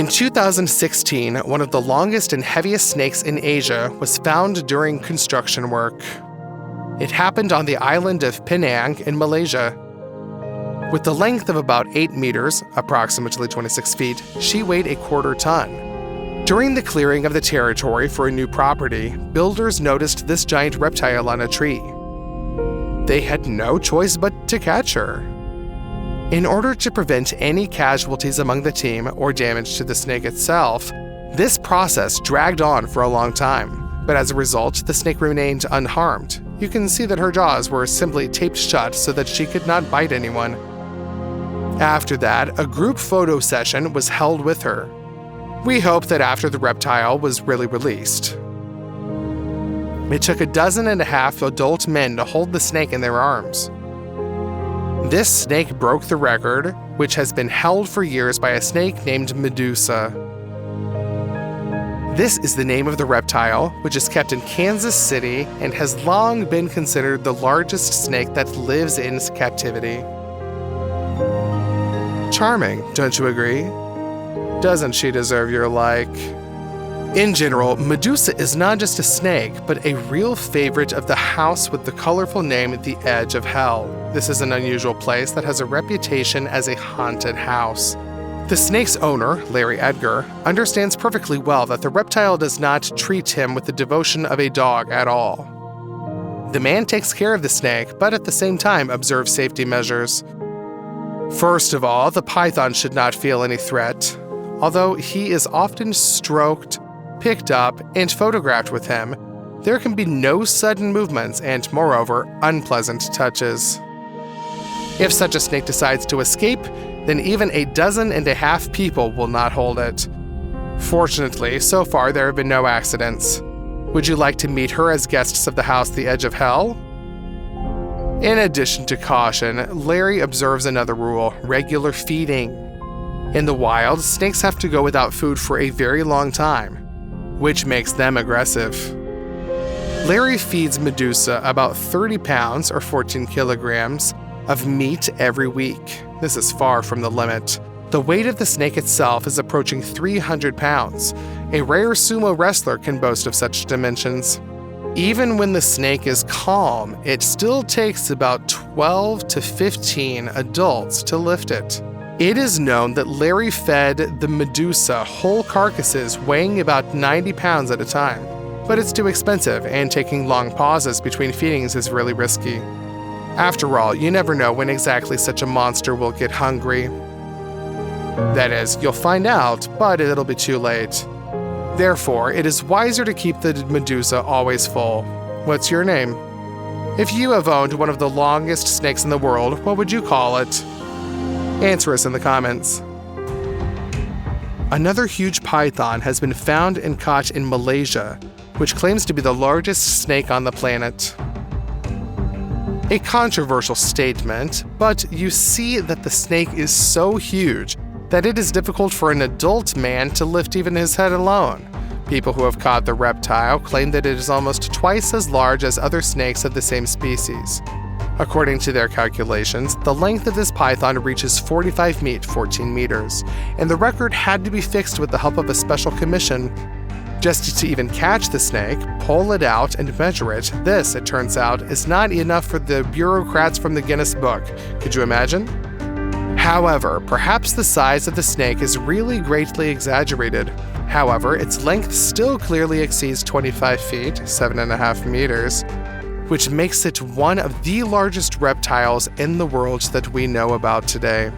In 2016, one of the longest and heaviest snakes in Asia was found during construction work. It happened on the island of Penang in Malaysia. With the length of about 8 meters, approximately 26 feet, she weighed a quarter ton. During the clearing of the territory for a new property, builders noticed this giant reptile on a tree. They had no choice but to catch her. In order to prevent any casualties among the team or damage to the snake itself, this process dragged on for a long time, but as a result, the snake remained unharmed. You can see that her jaws were simply taped shut so that she could not bite anyone. After that, a group photo session was held with her. We hope that after the reptile was really released. It took 12 adult men to hold the snake in their arms. This snake broke the record, which has been held for years by a snake named Medusa. This is the name of the reptile, which is kept in Kansas City and has long been considered the largest snake that lives in captivity. Charming, don't you agree? Doesn't she deserve your like? In general, Medusa is not just a snake, but a real favorite of the house with the colorful name The Edge of Hell. This is an unusual place that has a reputation as a haunted house. The snake's owner, Larry Edgar, understands perfectly well that the reptile does not treat him with the devotion of a dog at all. The man takes care of the snake, but at the same time observes safety measures. First of all, the python should not feel any threat. Although he is often stroked, picked up, and photographed with him, there can be no sudden movements and, moreover, unpleasant touches. If such a snake decides to escape, then even 12 people will not hold it. Fortunately, so far there have been no accidents. Would you like to meet her as guests of the house The Edge of Hell? In addition to caution, Larry observes another rule: regular feeding. In the wild, snakes have to go without food for a very long time, which makes them aggressive. Larry feeds Medusa about 30 pounds or 14 kilograms of meat every week. This is far from the limit. The weight of the snake itself is approaching 300 pounds. A rare sumo wrestler can boast of such dimensions. Even when the snake is calm, it still takes about 12 to 15 adults to lift it. It is known that Larry fed the Medusa whole carcasses weighing about 90 pounds at a time. But it's too expensive, and taking long pauses between feedings is really risky. After all, you never know when exactly such a monster will get hungry. That is, you'll find out, but it'll be too late. Therefore, it is wiser to keep the Medusa always full. What's your name? If you have owned one of the longest snakes in the world, what would you call it? Answer us in the comments. Another huge python has been found and caught in Malaysia, which claims to be the largest snake on the planet. A controversial statement, but you see that the snake is so huge that it is difficult for an adult man to lift even his head alone. People who have caught the reptile claim that it is almost twice as large as other snakes of the same species. According to their calculations, the length of this python reaches 45 feet, 14 meters, and the record had to be fixed with the help of a special commission. Just to even catch the snake, pull it out, and measure it, this, it turns out, is not enough for the bureaucrats from the Guinness Book. Could you imagine? However, perhaps the size of the snake is really greatly exaggerated. However, its length still clearly exceeds 25 feet, 7.5 meters, which makes it one of the largest reptiles in the world that we know about today.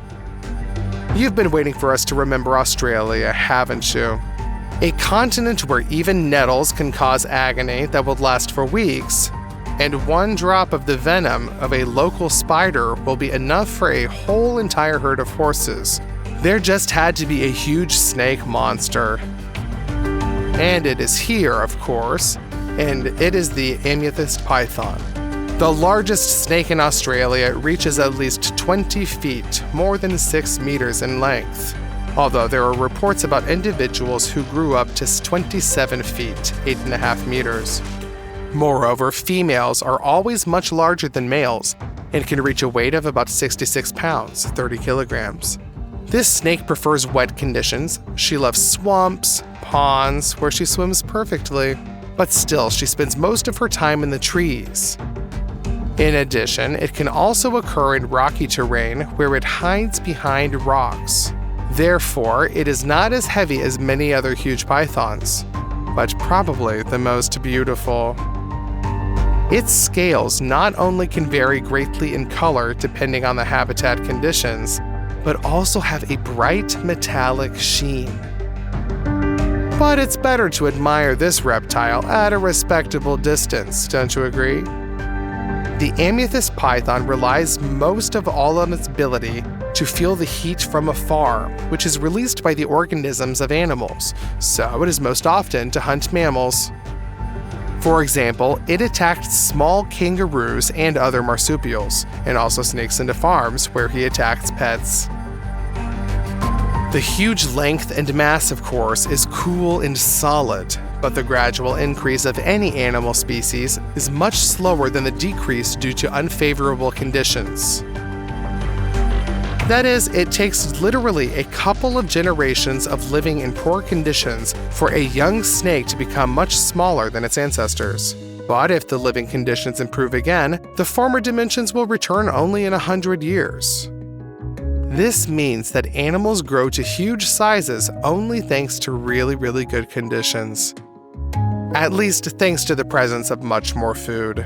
You've been waiting for us to remember Australia, haven't you? A continent where even nettles can cause agony that will last for weeks, and one drop of the venom of a local spider will be enough for a whole entire herd of horses. There just had to be a huge snake monster. And it is here, of course, and it is the amethyst python. The largest snake in Australia reaches at least 20 feet, more than 6 meters in length, although there are reports about individuals who grew up to 27 feet, 8.5 meters. Moreover, females are always much larger than males and can reach a weight of about 66 pounds, 30 kilograms. This snake prefers wet conditions. She loves swamps, ponds, where she swims perfectly, but still she spends most of her time in the trees. In addition, it can also occur in rocky terrain where it hides behind rocks. Therefore, it is not as heavy as many other huge pythons, but probably the most beautiful. Its scales not only can vary greatly in color depending on the habitat conditions, but also have a bright metallic sheen. But it's better to admire this reptile at a respectable distance, don't you agree? The amethyst python relies most of all on its ability to feel the heat from afar, which is released by the organisms of animals, so it is most often to hunt mammals. For example, it attacked small kangaroos and other marsupials, and also sneaks into farms where he attacks pets. The huge length and mass, of course, is cool and solid, but the gradual increase of any animal species is much slower than the decrease due to unfavorable conditions. That is, it takes literally a couple of generations of living in poor conditions for a young snake to become much smaller than its ancestors. But if the living conditions improve again, the former dimensions will return only in 100 years. This means that animals grow to huge sizes only thanks to really good conditions. At least thanks to the presence of much more food.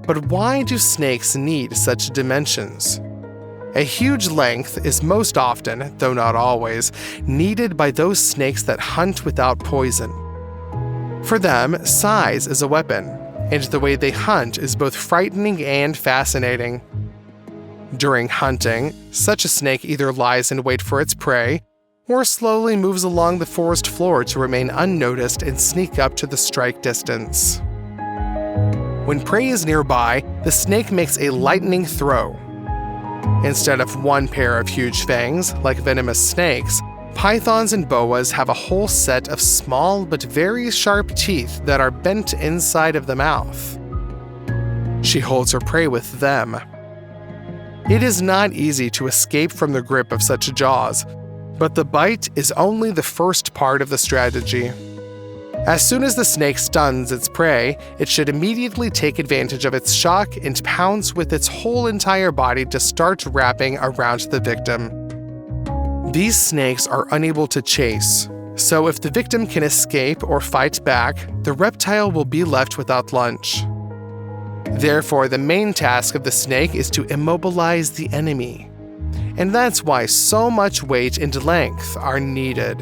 But why do snakes need such dimensions? A huge length is most often, though not always, needed by those snakes that hunt without poison. For them, size is a weapon, and the way they hunt is both frightening and fascinating. During hunting, such a snake either lies in wait for its prey, or slowly moves along the forest floor to remain unnoticed and sneak up to the strike distance. When prey is nearby, the snake makes a lightning throw. Instead of one pair of huge fangs, like venomous snakes, pythons and boas have a whole set of small but very sharp teeth that are bent inside of the mouth. She holds her prey with them. It is not easy to escape from the grip of such jaws, but the bite is only the first part of the strategy. As soon as the snake stuns its prey, it should immediately take advantage of its shock and pounce with its whole entire body to start wrapping around the victim. These snakes are unable to chase, so if the victim can escape or fight back, the reptile will be left without lunch. Therefore, the main task of the snake is to immobilize the enemy. And that's why so much weight and length are needed.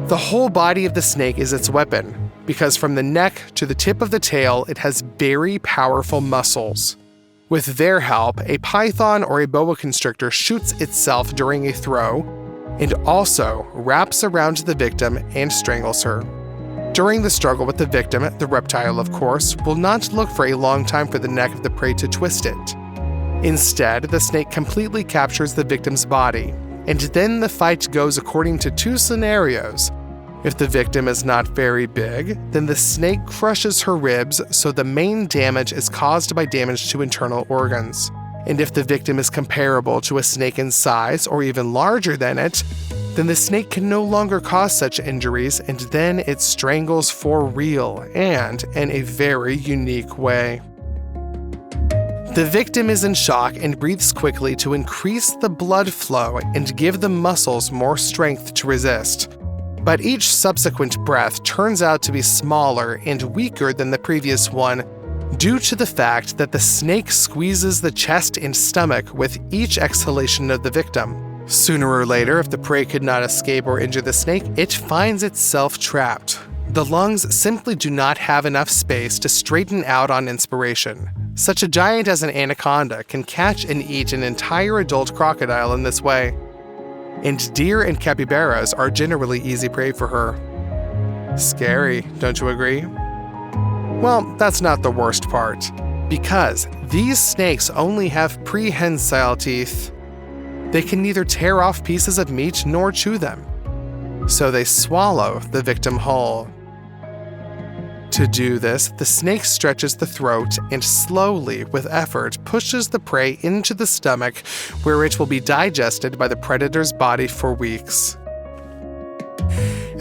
The whole body of the snake is its weapon, because from the neck to the tip of the tail, it has very powerful muscles. With their help, a python or a boa constrictor shoots itself during a throw, and also wraps around the victim and strangles her. During the struggle with the victim, the reptile, of course, will not look for a long time for the neck of the prey to twist it. Instead, the snake completely captures the victim's body, and then the fight goes according to two scenarios. If the victim is not very big, then the snake crushes her ribs, so the main damage is caused by damage to internal organs. And if the victim is comparable to a snake in size or even larger than it, then the snake can no longer cause such injuries, and then it strangles for real and in a very unique way. The victim is in shock and breathes quickly to increase the blood flow and give the muscles more strength to resist. But each subsequent breath turns out to be smaller and weaker than the previous one, due to the fact that the snake squeezes the chest and stomach with each exhalation of the victim. Sooner or later, if the prey could not escape or injure the snake, it finds itself trapped. The lungs simply do not have enough space to straighten out on inspiration. Such a giant as an anaconda can catch and eat an entire adult crocodile in this way. And deer and capybaras are generally easy prey for her. Scary, don't you agree? Well, that's not the worst part, because these snakes only have prehensile teeth. They can neither tear off pieces of meat nor chew them, so they swallow the victim whole. To do this, the snake stretches the throat and slowly, with effort, pushes the prey into the stomach, where it will be digested by the predator's body for weeks.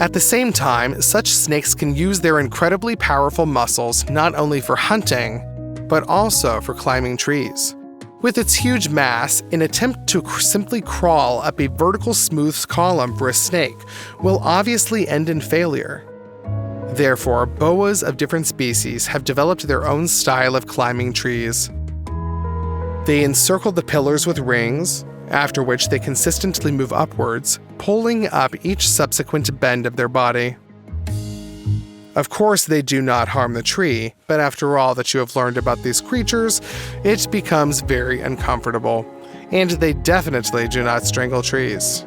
At the same time, such snakes can use their incredibly powerful muscles not only for hunting, but also for climbing trees. With its huge mass, an attempt to simply crawl up a vertical smooth column for a snake will obviously end in failure. Therefore, boas of different species have developed their own style of climbing trees. They encircle the pillars with rings, after which they consistently move upwards, pulling up each subsequent bend of their body. Of course, they do not harm the tree, but after all that you have learned about these creatures, it becomes very uncomfortable, and they definitely do not strangle trees.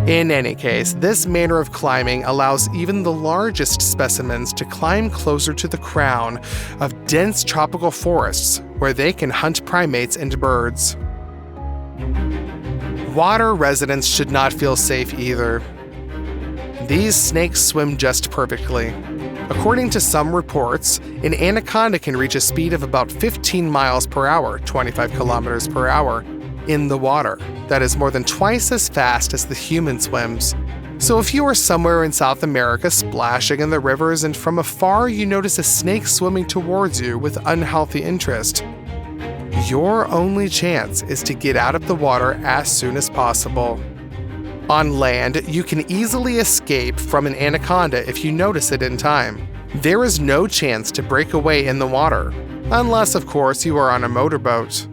In any case, this manner of climbing allows even the largest specimens to climb closer to the crown of dense tropical forests, where they can hunt primates and birds. Water residents should not feel safe either. These snakes swim just perfectly. According to some reports, an anaconda can reach a speed of about 15 miles per hour, 25 kilometers per hour, in the water. That is more than twice as fast as the human swims. So if you are somewhere in South America splashing in the rivers and from afar you notice a snake swimming towards you with unhealthy interest, your only chance is to get out of the water as soon as possible. On land, you can easily escape from an anaconda if you notice it in time. There is no chance to break away in the water, unless of course you are on a motorboat.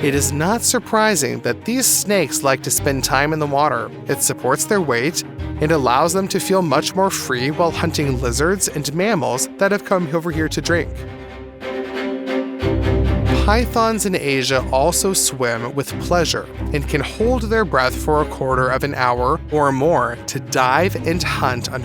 It is not surprising that these snakes like to spend time in the water. It supports their weight and allows them to feel much more free while hunting lizards and mammals that have come over here to drink. Pythons in Asia also swim with pleasure and can hold their breath for a quarter of an hour or more to dive and hunt underwater.